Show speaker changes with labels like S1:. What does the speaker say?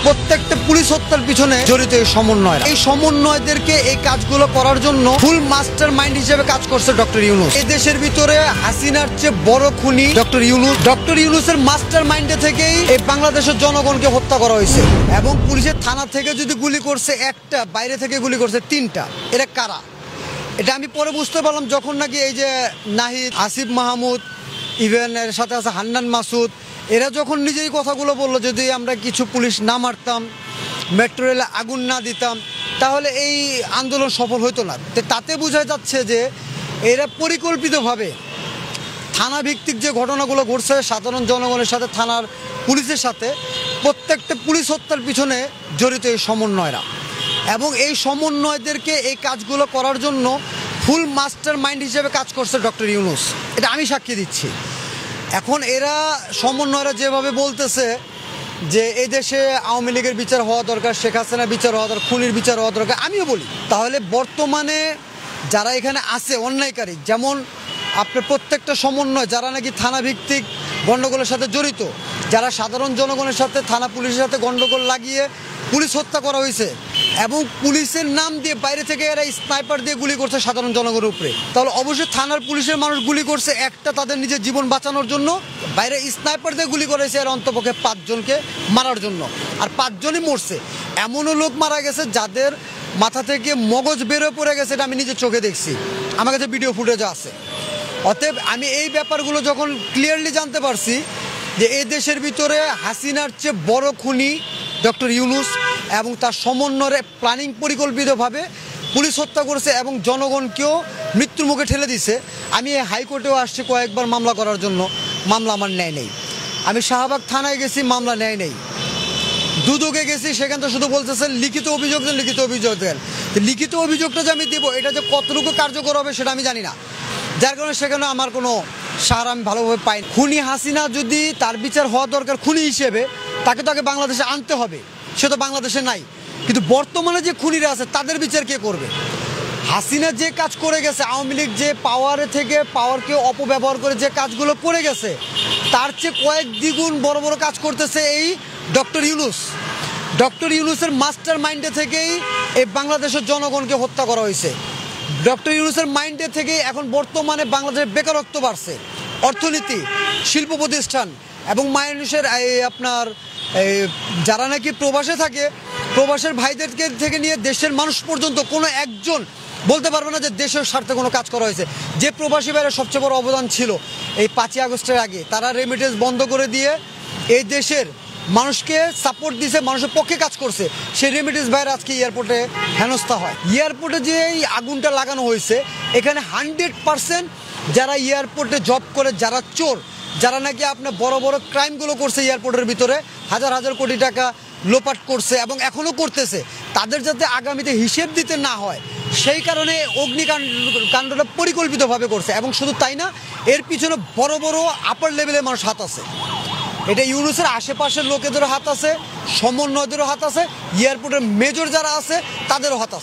S1: প্রত্যেকটা পুলিশ হত্যার পিছনে জড়িত এই সমন্বয়রা। এই সমন্বয়দেরকে এই কাজগুলো করার জন্য ফুল মাস্টার মাইন্ড হিসেবে কাজ করছে ডক্টর ইউনূস। এই দেশের ভিতরে হাসিনার চেয়ে বড় খুনি ডক্টর ইউনূস। ডক্টর ইউনূসের মাস্টার মাইন্ডে থেকেই এই বাংলাদেশের জনগণকে হত্যা করা হয়েছে। এবং পুলিশের থানা থেকে যদি গুলি করছে একটা, বাইরে থেকে গুলি করছে তিনটা। এরা কারা? এটা আমি পরে বুঝতে পারলাম যখন নাকি এই যে নাহিদ, আসিফ মাহমুদ, ইভেন এর সাথে আছে হান্নান মাসুদ, এরা যখন নিজেই কথাগুলো বললো যদি আমরা কিছু পুলিশ না মারতাম, মেট্রো রেলে আগুন না দিতাম, তাহলে এই আন্দোলন সফল হতো না। তাতে বোঝা যাচ্ছে যে এরা পরিকল্পিতভাবে থানা ভিত্তিক যে ঘটনাগুলো ঘটছে সাধারণ জনগণের সাথে, থানার পুলিশের সাথে, প্রত্যেকটা পুলিশ হত্যার পিছনে জড়িত এই সমন্বয়রা। এবং এই সমন্বয়দেরকে এই কাজগুলো করার জন্য ফুল মাস্টার মাইন্ড হিসেবে কাজ করছে ডক্টর ইউনূস। এটা আমি সাক্ষী দিচ্ছি। এখন এরা সমন্বয়রা যেভাবে বলতেছে যে এই দেশে আওয়ামী লীগের বিচার হওয়া দরকার, শেখ হাসিনার বিচার হওয়া দরকার, খুনির বিচার হওয়া দরকার, আমিও বলি। তাহলে বর্তমানে যারা এখানে আছে অন্যায়কারী, যেমন আপনার প্রত্যেকটা সমন্বয় যারা নাকি থানা ভিত্তিক গণ্ডগোলের সাথে জড়িত, যারা সাধারণ জনগণের সাথে থানা পুলিশের সাথে গণ্ডগোল লাগিয়ে পুলিশ হত্যা করা হয়েছে, এবং পুলিশের নাম দিয়ে বাইরে থেকে এরা স্নাইপার দিয়ে গুলি করছে সাধারণ জনগণের উপরে, তাহলে অবশ্যই থানার পুলিশের মানুষ গুলি করছে একটা তাদের নিজের জীবন বাঁচানোর জন্য, বাইরে স্নাইপার দিয়ে গুলি করেছে এর অন্তপক্ষে 5 জনকে মারার জন্য, আর 5 জনই মরছে। এমনও লোক মারা গেছে যাদের মাথা থেকে মগজ বেরোয় পড়ে গেছে, এটা আমি নিজের চোখে দেখছি, আমার কাছে ভিডিও ফুটেজ আছে। অতএব আমি এই ব্যাপারগুলো যখন ক্লিয়ারলি জানতে পারছি যে এই দেশের ভিতরে হাসিনার চেয়ে বড় খুনি ডক্টর ইউনূস এবং তার সমন্বয়ে প্ল্যানিং পরিকল্পিতভাবে পুলিশ হত্যা করেছে এবং জনগণকেও মৃত্যুর মুখে ঠেলে দিছে। আমি এই হাইকোর্টেও আসছি কয়েকবার মামলা করার জন্য, মামলা আমার ন্যায় নেই। আমি শাহবাগ থানায় গেছি, মামলা ন্যায় নেই। দুদকে গেছি, সেখান থেকে শুধু বলতেছে লিখিত অভিযোগ দেন, লিখিত অভিযোগ দেন। লিখিত অভিযোগটা যে আমি দেবো এটা যে কতটুকু কার্যকর হবে সেটা আমি জানি না, যার কারণে সেখানে আমার কোনো সাহারা আমি ভালোভাবে পাই। খুনি হাসিনা যদি তার বিচার হওয়া দরকার খুনি হিসেবে, তাকে তো আগে বাংলাদেশে আনতে হবে, সে তো বাংলাদেশে নাই। কিন্তু বর্তমানে যে খুনিরা আছে তাদের বিচার কে করবে? হাসিনা যে কাজ করে গেছে, আওয়ামী লীগ যে পাওয়ারে থেকে পাওয়ারকে অপব্যবহার করে যে কাজগুলো করে গেছে, তার চেয়ে কয়েক দ্বিগুণ বড় বড় কাজ করতেছে এই ডক্টর ইউনূস। ডক্টর ইউনূসের মাস্টার মাইন্ডে থেকেই এই বাংলাদেশের জনগণকে হত্যা করা হয়েছে। ডক্টর ইউনূসের মাইন্ডে থেকে এখন বর্তমানে বাংলাদেশের বেকারত্ব বাড়ছে, অর্থনীতি, শিল্প প্রতিষ্ঠান এবং মানুষের আপনার যারা নাকি প্রবাসে থাকে, প্রবাসের ভাইদেরকে থেকে নিয়ে দেশের মানুষ পর্যন্ত কোনো একজন বলতে পারবে না যে দেশের স্বার্থে কোনো কাজ করা হয়েছে। যে প্রবাসী ভাইয়ের সবচেয়ে বড় অবদান ছিল এই 5ই আগস্টের আগে, তারা রেমিটেন্স বন্ধ করে দিয়ে এই দেশের মানুষকে সাপোর্ট দিয়েছে, মানুষের পক্ষে কাজ করছে। সেই রেমিটেন্স ভাইয়ের আজকে এয়ারপোর্টে হেনস্থা হয়। এয়ারপোর্টে যে এই আগুনটা লাগানো হয়েছে, এখানে 100% যারা এয়ারপোর্টে জব করে, যারা চোর, যারা নাকি আপনার বড় বড় ক্রাইমগুলো করছে এয়ারপোর্টের ভিতরে, হাজার হাজার কোটি টাকা লোপাট করছে এবং এখনও করতেছে, তাদের যাতে আগামীতে হিসেব দিতে না হয় সেই কারণে অগ্নিকাণ্ডটা পরিকল্পিতভাবে করছে। এবং শুধু তাই না, এর পিছনে বড় বড় আপার লেভেলের মানুষ হাত আছে। এটা ইউনূসের আশেপাশের লোকেদেরও হাত আছে, সমন্বয়দেরও হাত আছে, এয়ারপোর্টের মেজর যারা আছে তাদেরও হাত আছে।